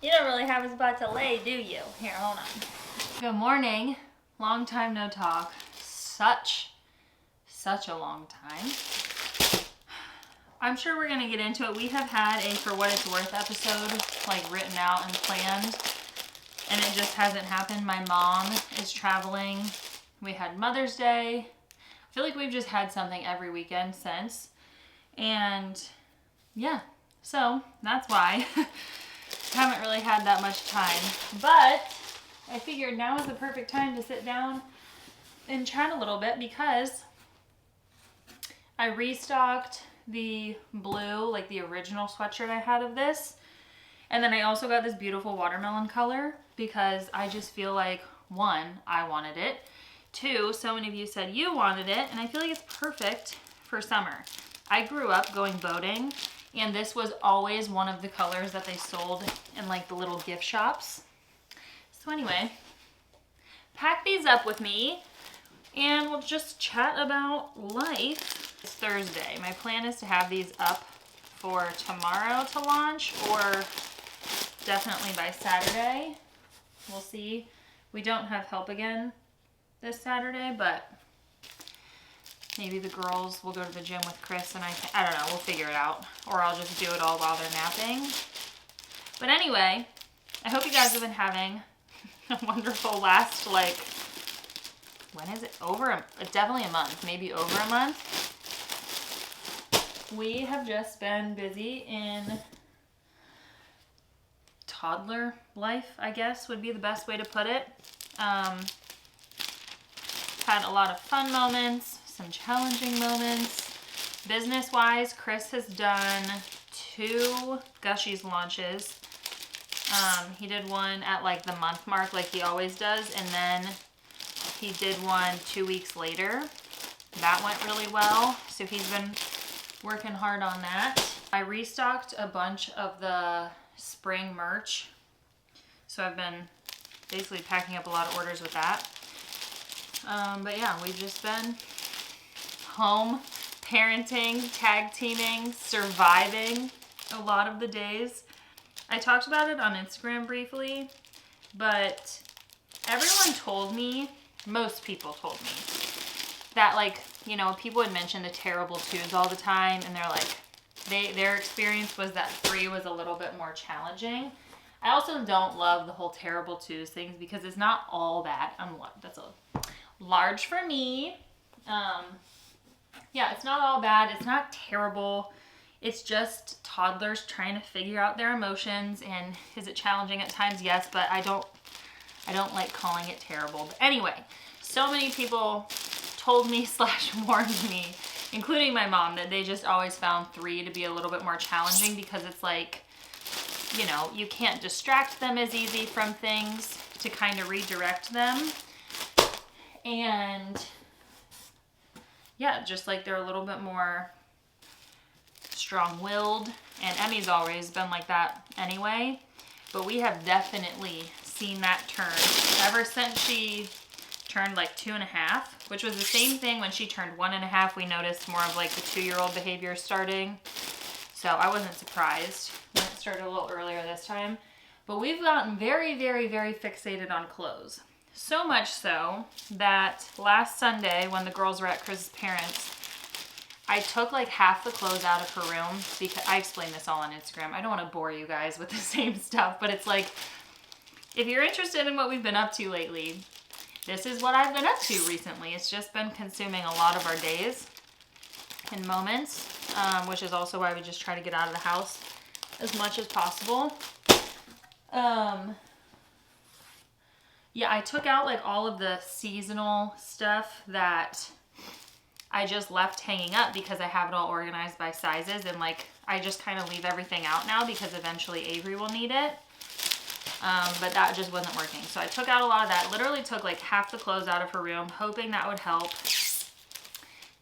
You don't really have a spot to lay, do you? Here, hold on. Good morning. Long time no talk. Such a long time. I'm sure we're gonna get into it. We have had a For What It's Worth episode like written out and planned, and it just hasn't happened. My mom is traveling. We had Mother's Day. I feel like we've just had something every weekend since. And yeah, so that's why I haven't really had that much time. But I figured now is the perfect time to sit down and chat a little bit because I restocked the blue, like the original sweatshirt I had of this. And then I also got this beautiful watermelon color because I just feel like, one, I wanted it. Two, so many of you said you wanted it, and I feel like it's perfect for summer. I grew up going boating, and this was always one of the colors that they sold in like the little gift shops. So anyway, pack these up with me and we'll just chat about life. It's Thursday. My plan is to have these up for tomorrow to launch, or definitely by Saturday. We'll see. We don't have help again this Saturday, but maybe the girls will go to the gym with Chris and I don't know, we'll figure it out. Or I'll just do it all while they're napping. But anyway, I hope you guys have been having a wonderful last, like, when is it? Definitely a month, maybe over a month. We have just been busy in toddler life, I guess would be the best way to put it. Had a lot of fun moments, some challenging moments. Business-wise, Chris has done 2 Gushies launches. He did one at like the month mark like he always does, and then he did one 2 weeks later. That went really well, so he's been working hard on that. I restocked a bunch of the spring merch, so I've been basically packing up a lot of orders with that. But yeah, we've just been home, parenting, tag teaming, surviving a lot of the days. I talked about it on Instagram briefly, but everyone told me, most people told me, that like, you know, people would mention the terrible twos all the time, and they're like, their experience was that 3 was a little bit more challenging. I also don't love the whole terrible twos things because it's not all that. That's a large for me. Yeah, it's not all bad. It's not terrible. It's just toddlers trying to figure out their emotions. And is it challenging at times? Yes, but I don't like calling it terrible. But anyway, so many people told me / warned me, including my mom, that they just always found 3 to be a little bit more challenging because it's like, you know, you can't distract them as easy from things to kind of redirect them. And yeah, just like they're a little bit more strong-willed, and Emmy's always been like that anyway, but we have definitely seen that turn ever since she turned like 2.5, which was the same thing when she turned 1.5. We noticed more of like the 2-year-old behavior starting, so I wasn't surprised when it started a little earlier this time. But we've gotten very, very, very fixated on clothes. So much so that last Sunday when the girls were at Chris's parents', I took like half the clothes out of her room because I explained this all on Instagram. I don't want to bore you guys with the same stuff, but it's like, if you're interested in what we've been up to lately, this is what I've been up to recently. It's just been consuming a lot of our days and moments, which is also why we just try to get out of the house as much as possible. Yeah, I took out like all of the seasonal stuff that I just left hanging up because I have it all organized by sizes, and like I just kind of leave everything out now because eventually Avery will need it. But that just wasn't working. So I took out a lot of that. Literally took like half the clothes out of her room, hoping that would help.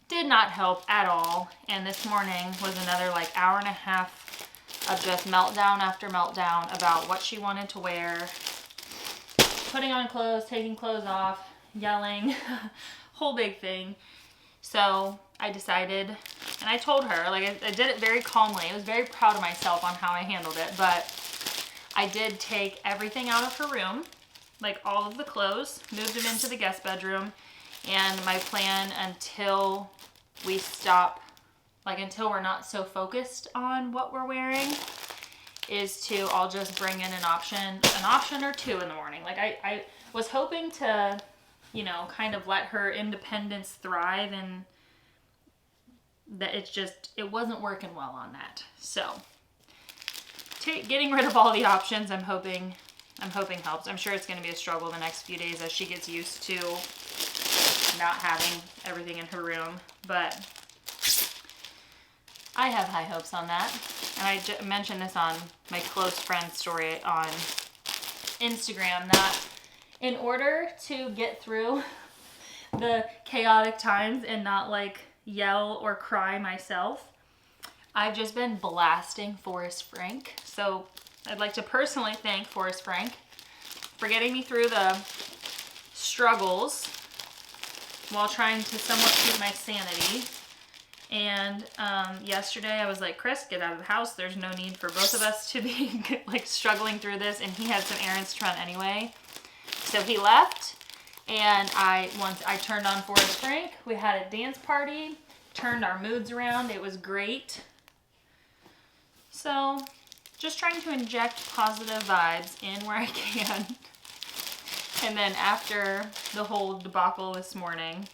Did not help at all. And this morning was another like 1.5 hours of just meltdown after meltdown about what she wanted to wear. Putting on clothes, taking clothes off, yelling, whole big thing. So I decided, and I told her, like I did it very calmly. I was very proud of myself on how I handled it, but I did take everything out of her room, like all of the clothes, moved them into the guest bedroom, and my plan until we stop, like until we're not so focused on what we're wearing, is to I'll just bring in an option or two in the morning. Like I was hoping to, you know, kind of let her independence thrive, and that it wasn't working well on that. So getting rid of all the options, I'm hoping helps. I'm sure it's going to be a struggle the next few days as she gets used to not having everything in her room, but I have high hopes on that. And I mentioned this on my close friend story on Instagram, that in order to get through the chaotic times and not like yell or cry myself, I've just been blasting Forrest Frank. So I'd like to personally thank Forrest Frank for getting me through the struggles while trying to somewhat keep my sanity. And yesterday I was like, Chris, get out of the house. There's no need for both of us to be like struggling through this. And he had some errands to run anyway. So he left, and once I turned on Forrest Frank, we had a dance party, turned our moods around. It was great. So just trying to inject positive vibes in where I can. And then after the whole debacle this morning,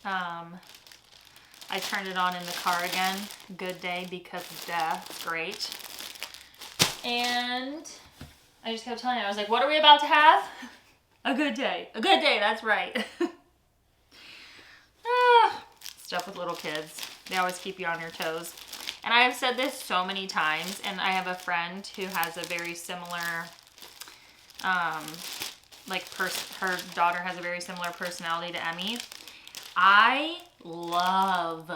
I turned it on in the car again. Good day because of great. And I just kept telling her, I was like, what are we about to have? A good day. A good day, that's right. Stuff with little kids. They always keep you on your toes. And I have said this so many times, and I have a friend who has a very similar, her daughter has a very similar personality to Emmy. I love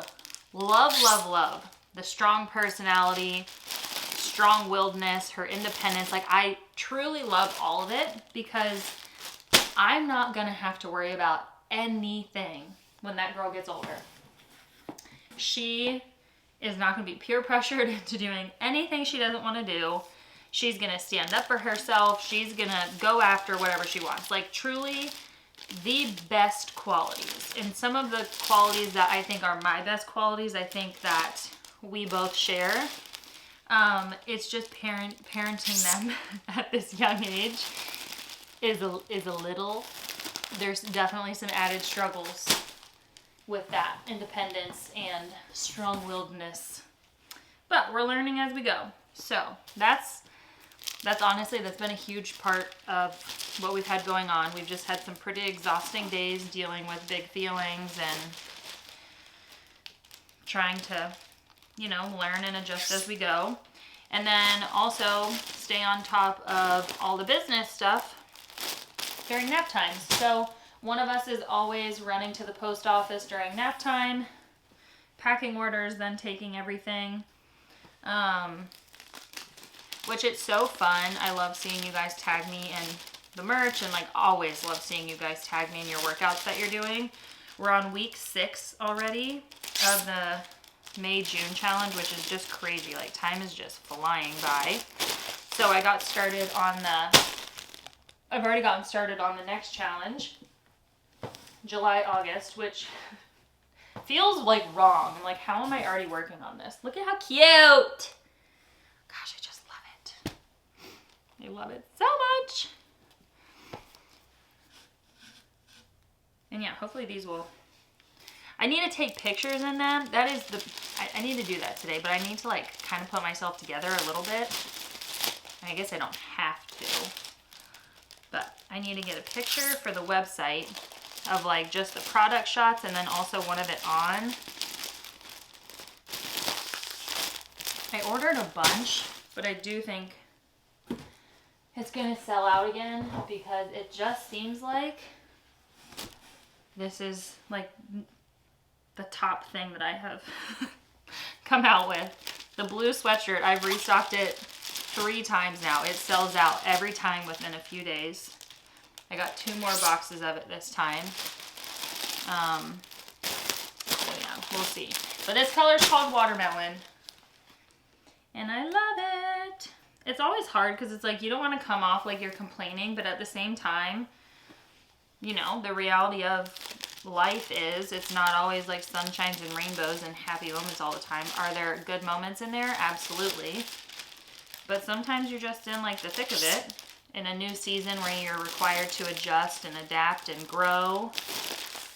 the strong personality, strong-willedness, her independence. Like, I truly love all of it because I'm not gonna have to worry about anything when that girl gets older. She is not gonna be peer pressured into doing anything she doesn't want to do. She's gonna stand up for herself. She's gonna go after whatever she wants. Like, truly the best qualities. And some of the qualities that I think are my best qualities, I think that we both share. It's just parenting them at this young age is a little, there's definitely some added struggles with that independence and strong-willedness, but we're learning as we go. So that's honestly, that's been a huge part of what we've had going on. We've just had some pretty exhausting days dealing with big feelings and trying to, you know, learn and adjust as we go. And then also stay on top of all the business stuff during nap times. So one of us is always running to the post office during nap time, packing orders, then taking everything. Which it's so fun. I love seeing you guys tag me in the merch, and like always love seeing you guys tag me in your workouts that you're doing. We're on week 6 already of the May-June challenge, which is just crazy. Like, time is just flying by. So I got started on I've already gotten started on the next challenge, July, August, which feels like wrong. I'm like, how am I already working on this? Look at how cute. Gosh, I just love it. I love it so much. And yeah, hopefully these will, I need to take pictures in them. That is I need to do that today, but I need to like kind of put myself together a little bit. I guess I don't have to, but I need to get a picture for the website of like just the product shots and then also one of it on. I ordered a bunch, but I do think it's gonna sell out again because it just seems like this is like the top thing that I have come out with. The blue sweatshirt, I've restocked it 3 times now. It sells out every time within a few days. I got 2 more boxes of it this time. So yeah, we'll see. But this color is called Watermelon. And I love it. it's always hard because it's like you don't want to come off like you're complaining, but at the same time, you know, the reality of life is it's not always like sunshines and rainbows and happy moments all the time. Are there good moments in there? Absolutely. But sometimes you're just in like the thick of it in a new season where you're required to adjust and adapt and grow.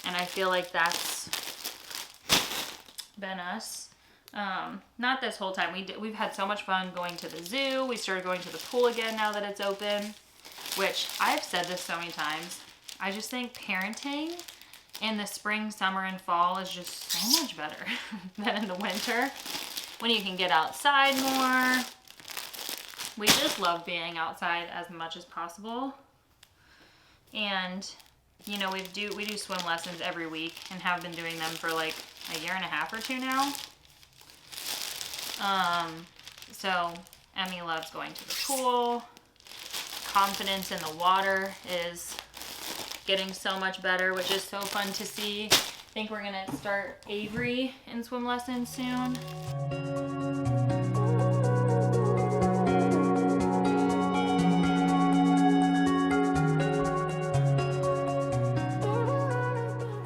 And I feel like that's been us. Not this whole time. We've had so much fun going to the zoo. We started going to the pool again now that it's open, which I've said this so many times. I just think parenting in the spring, summer, and fall is just so much better than in the winter when you can get outside more. We just love being outside as much as possible. And, you know, we do swim lessons every week and have been doing them for like a year and a half or two now. So Emmy loves going to the pool. Confidence in the water is getting so much better, which is so fun to see. I think we're gonna start Avery in swim lessons soon.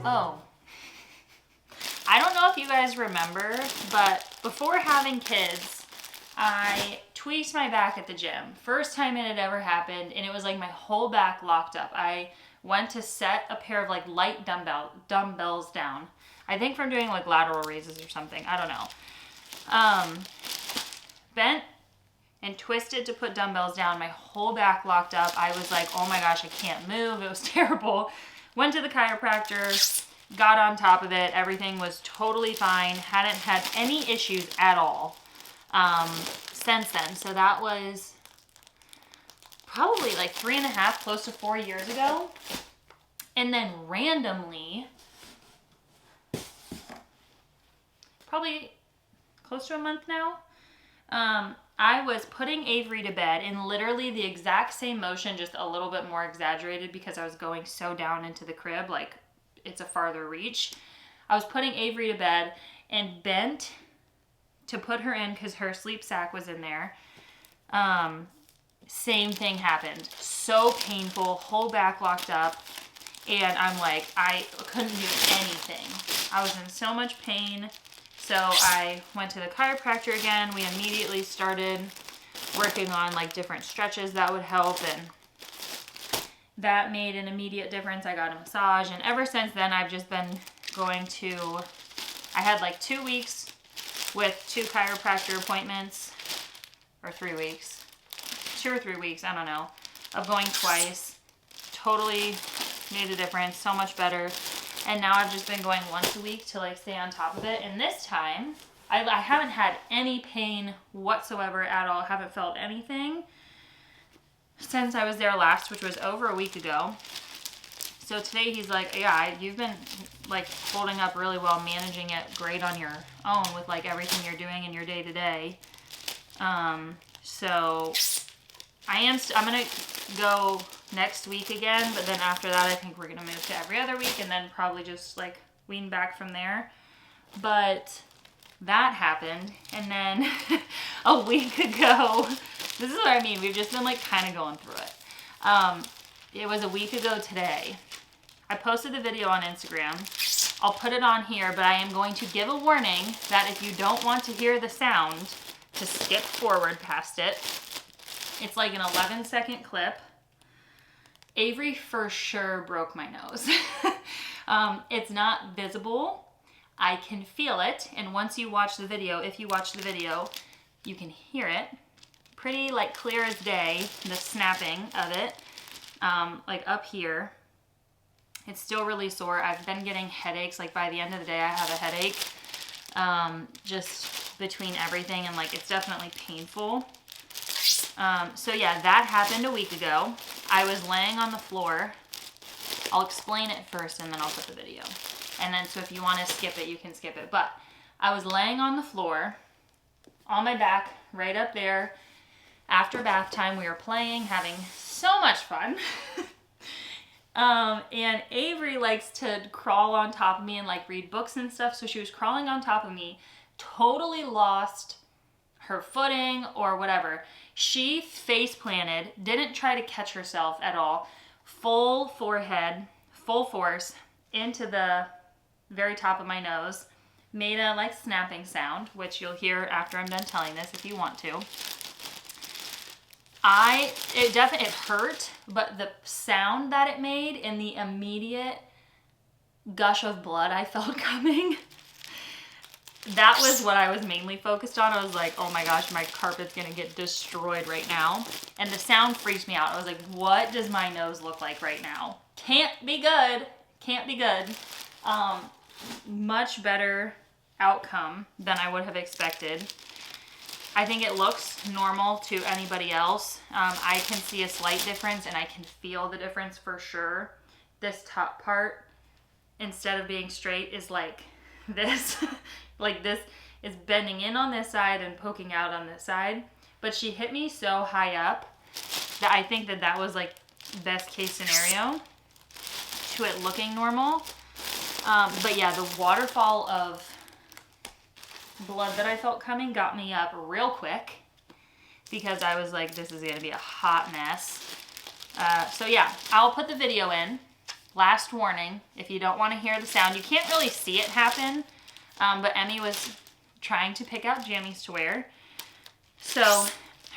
Oh, I don't know if you guys remember, but before having kids, I tweaked my back at the gym. First time it had ever happened, and it was like my whole back locked up. I went to set a pair of like light dumbbells down. I think from doing like lateral raises or something. I don't know. Bent and twisted to put dumbbells down. My whole back locked up. I was like, oh my gosh, I can't move. It was terrible. Went to the chiropractor, got on top of it. Everything was totally fine. Hadn't had any issues at all since then. So that was probably like 3.5, close to 4 years ago. And then randomly, probably close to a month now, I was putting Avery to bed in literally the exact same motion, just a little bit more exaggerated because I was going so down into the crib, like it's a farther reach. I was putting Avery to bed and bent to put her in because her sleep sack was in there. Same thing happened. So painful, whole back locked up. And I'm like, I couldn't do anything. I was in so much pain. So I went to the chiropractor again. We immediately started working on like different stretches that would help. And that made an immediate difference. I got a massage. And ever since then, I've just been going to, I had like 2 weeks with 2 chiropractor appointments, or 3 weeks. 2 or 3 weeks, I don't know, of going twice. Totally made a difference, so much better. And now I've just been going once a week to like stay on top of it. And this time, I haven't had any pain whatsoever at all. Haven't felt anything since I was there last, which was over a week ago. So today he's like, yeah, you've been like holding up really well, managing it great on your own with like everything you're doing in your day to day. So I'm gonna go next week again, but then after that I think we're gonna move to every other week and then probably just like wean back from there. But that happened, and then a week ago, this is what I mean, we've just been like kind of going through it. It was a week ago today. I posted the video on Instagram. I'll put it on here, but I am going to give a warning that if you don't want to hear the sound, to skip forward past it. It's like an 11-second clip. Avery for sure broke my nose. It's not visible. I can feel it. And once you watch the video, if you watch the video, you can hear it. Pretty like clear as day, the snapping of it. Like up here. It's still really sore. I've been getting headaches. Like by the end of the day, I have a headache. Just between everything, and like it's definitely painful. So yeah, that happened a week ago. I was laying on the floor. I'll explain it first and then I'll put the video. And then so if you want to skip it, you can skip it. But I was laying on the floor, on my back, right up there. After bath time, we were playing, having so much fun. And Avery likes to crawl on top of me and like read books and stuff. So she was crawling on top of me, totally lost her footing or whatever. She face planted, didn't try to catch herself at all. Full forehead, full force into the very top of my nose. Made a like snapping sound, which you'll hear after I'm done telling this if you want to. It hurt, but the sound that it made and the immediate gush of blood I felt coming, that was what I was mainly focused on. I was like, oh my gosh, my carpet's gonna get destroyed right now. And the sound freaked me out. I was like, what does my nose look like right now? Can't be good. Can't be good. Much better outcome than I would have expected. I think it looks normal to anybody else. I can see a slight difference and I can feel the difference for sure. This top part, instead of being straight, is like this. Like this is bending in on this side and poking out on this side. But she hit me so high up that I think that was like best case scenario to it looking normal. But yeah, the waterfall of blood that I felt coming got me up real quick because I was like, this is gonna be a hot mess. So yeah, I'll put the video in. Last warning, if you don't want to hear the sound, you can't really see it happen, but Emmy was trying to pick out jammies to wear. So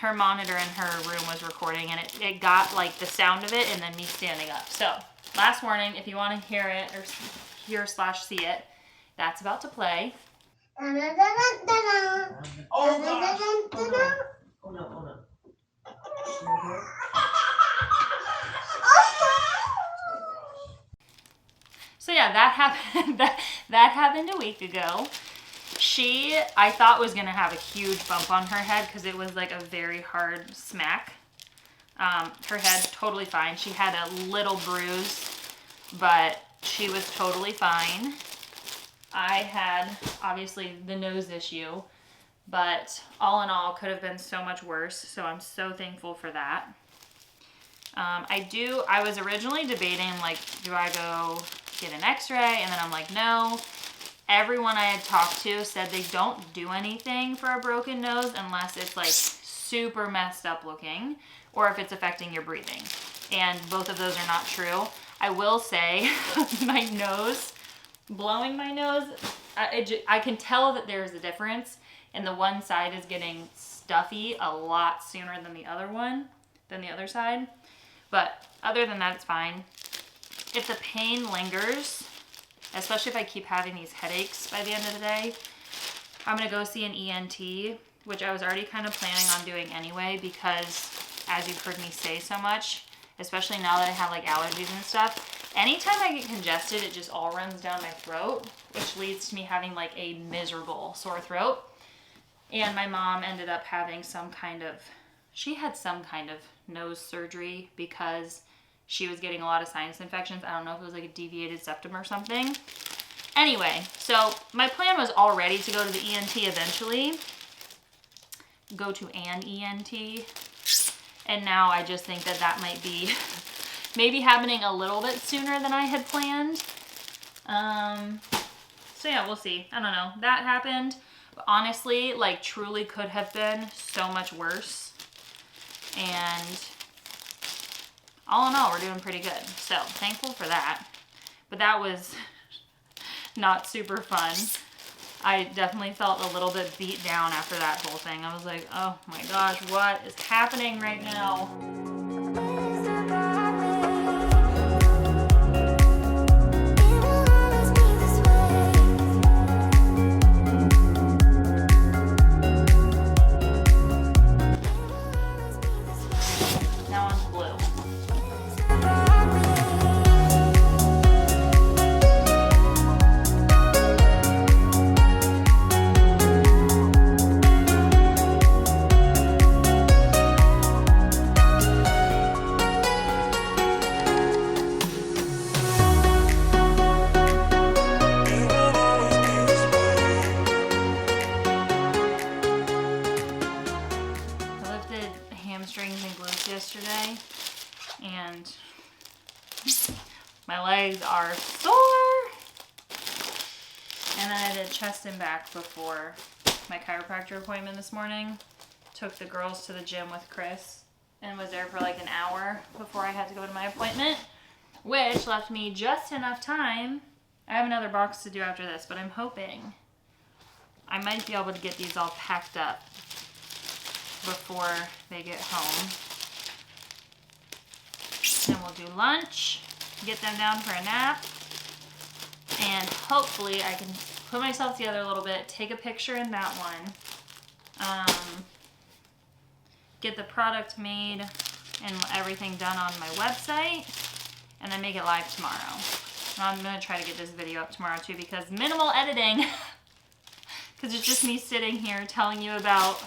her monitor in her room was recording and it got like the sound of it and then me standing up. So last warning, if you want to hear it or hear/see it, that's about to play. Oh gosh. Oh no. Oh no. Oh no. So yeah, that happened. that happened a week ago. I thought was gonna have a huge bump on her head because it was like a very hard smack. Her head totally fine. She had a little bruise, but she was totally fine. I had obviously the nose issue, but all in all could have been so much worse. So I'm so thankful for that. I was originally debating like, do I go get an x-ray? And then I'm like, no. Everyone I had talked to said they don't do anything for a broken nose unless it's like super messed up looking or if it's affecting your breathing. And both of those are not true. I will say my nose, blowing my nose, I can tell that there's a difference and the one side is getting stuffy a lot sooner than the other side. But other than that, it's fine. If the pain lingers, especially if I keep having these headaches by the end of the day, I'm gonna go see an ENT, which I was already kind of planning on doing anyway because as you've heard me say so much, especially now that I have like allergies and stuff, anytime I get congested, it just all runs down my throat, which leads to me having like a miserable sore throat. And my mom ended up having she had some kind of nose surgery because she was getting a lot of sinus infections. I don't know if it was like a deviated septum or something. Anyway, so my plan was already to go to the ENT eventually. Go to an ENT. And now I just think that might be maybe happening a little bit sooner than I had planned. So yeah, we'll see. I don't know. That happened. But honestly, like truly could have been so much worse. And all in all, we're doing pretty good. So thankful for that. But that was not super fun. I definitely felt a little bit beat down after that whole thing. I was like, oh my gosh, what is happening right now? Yesterday and my legs are sore, and then I did chest and back before my chiropractor appointment this morning. Took the girls to the gym with Chris and was there for like an hour before I had to go to my appointment, which left me just enough time. I have another box to do after this, but I'm hoping I might be able to get these all packed up before they get home. Then we'll do lunch, get them down for a nap, and hopefully I can put myself together a little bit, take a picture in that one, get the product made and everything done on my website, and then make it live tomorrow. I'm going to try to get this video up tomorrow too, because minimal editing, because it's just me sitting here telling you about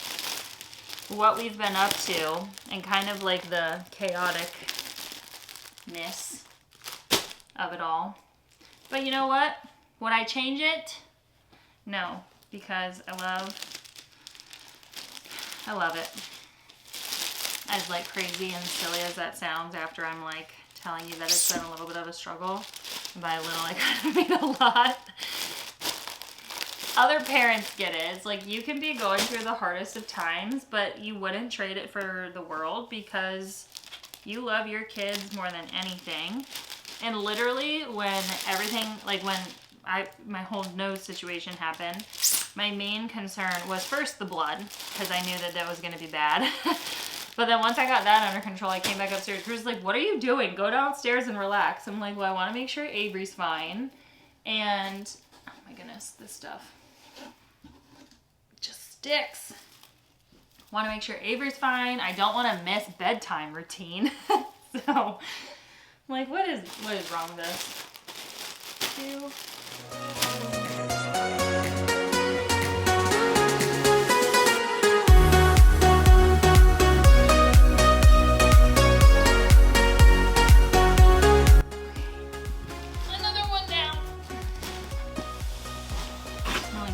what we've been up to and kind of like the chaoticness of it all. But you know what? Would I change it? No, because I love it. As like crazy and silly as that sounds after I'm like telling you that it's been a little bit of a struggle. By a little, I kind of mean a lot. Other parents get it. It's like you can be going through the hardest of times, but you wouldn't trade it for the world because you love your kids more than anything. And literally when everything, like when my whole nose situation happened, my main concern was first the blood, because I knew that that was going to be bad. But then once I got that under control, I came back upstairs. Drew's like, what are you doing? Go downstairs and relax. I'm like, well, I want to make sure Avery's fine. And, oh my goodness, this stuff just sticks. Want to make sure Avery's fine. I don't want to miss bedtime routine. So, I'm like, what is wrong with this?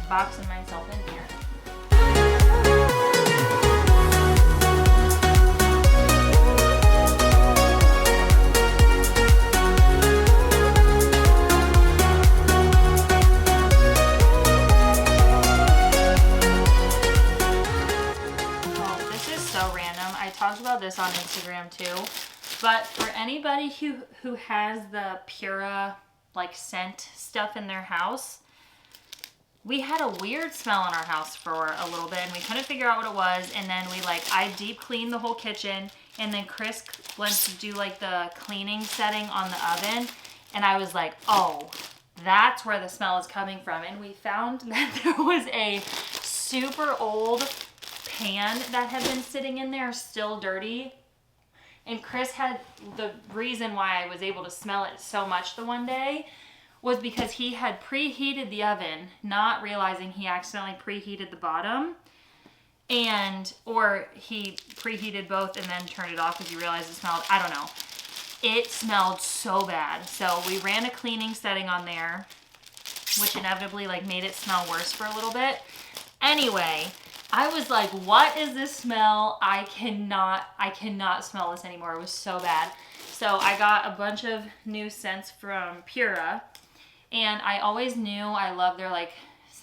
Boxing myself in here. Oh, this is so random. I talked about this on Instagram too, but for anybody who has the Pura like scent stuff in their house, we had a weird smell in our house for a little bit and we couldn't figure out what it was. And then I deep cleaned the whole kitchen, and then Chris went to do like the cleaning setting on the oven. And I was like, oh, that's where the smell is coming from. And we found that there was a super old pan that had been sitting in there, still dirty. And Chris had, the reason why I was able to smell it so much the one day was because he had preheated the oven, not realizing he accidentally preheated the bottom, or he preheated both and then turned it off because he realized it smelled, I don't know. It smelled so bad. So we ran a cleaning setting on there, which inevitably like made it smell worse for a little bit. Anyway, I was like, what is this smell? I cannot smell this anymore. It was so bad. So I got a bunch of new scents from Pura. And I always knew I loved their like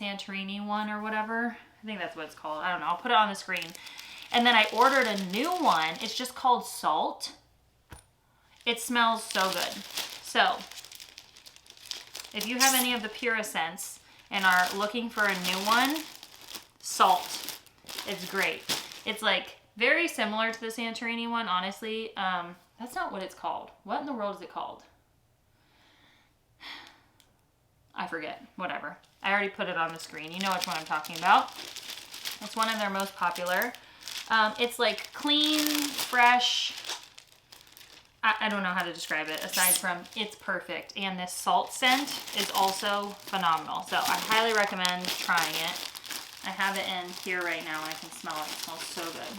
Santorini one or whatever. I think that's what it's called. I don't know. I'll put it on the screen. And then I ordered a new one. It's just called Salt. It smells so good. So if you have any of the Pura scents and are looking for a new one, Salt. It's great. It's like very similar to the Santorini one, honestly. That's not what it's called. What in the world is it called? I forget. Whatever. I already put it on the screen. You know which one I'm talking about. It's one of their most popular. It's like clean, fresh. I don't know how to describe it aside from it's perfect. And this salt scent is also phenomenal. So I highly recommend trying it. I have it in here right now and I can smell it. It smells so good.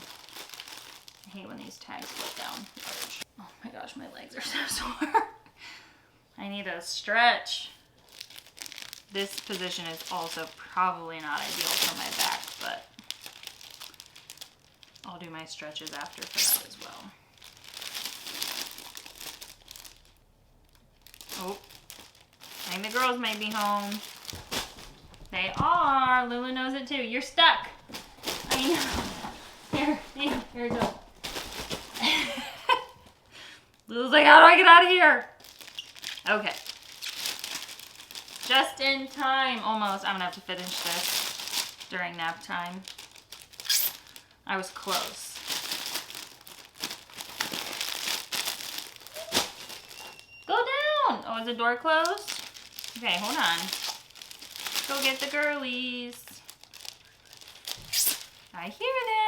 I hate when these tags flip down. Oh my gosh, my legs are so sore. I need a stretch. This position is also probably not ideal for my back, but I'll do my stretches after for that as well. Oh, I think the girls might be home. They are. Lulu knows it too. You're stuck. I know. Here you go. Lulu's like, how do I get out of here? Okay. Just in time, almost. I'm gonna have to finish this during nap time. I was close. Go down. Oh, is the door closed? Okay, hold on. Go get the girlies. I hear them.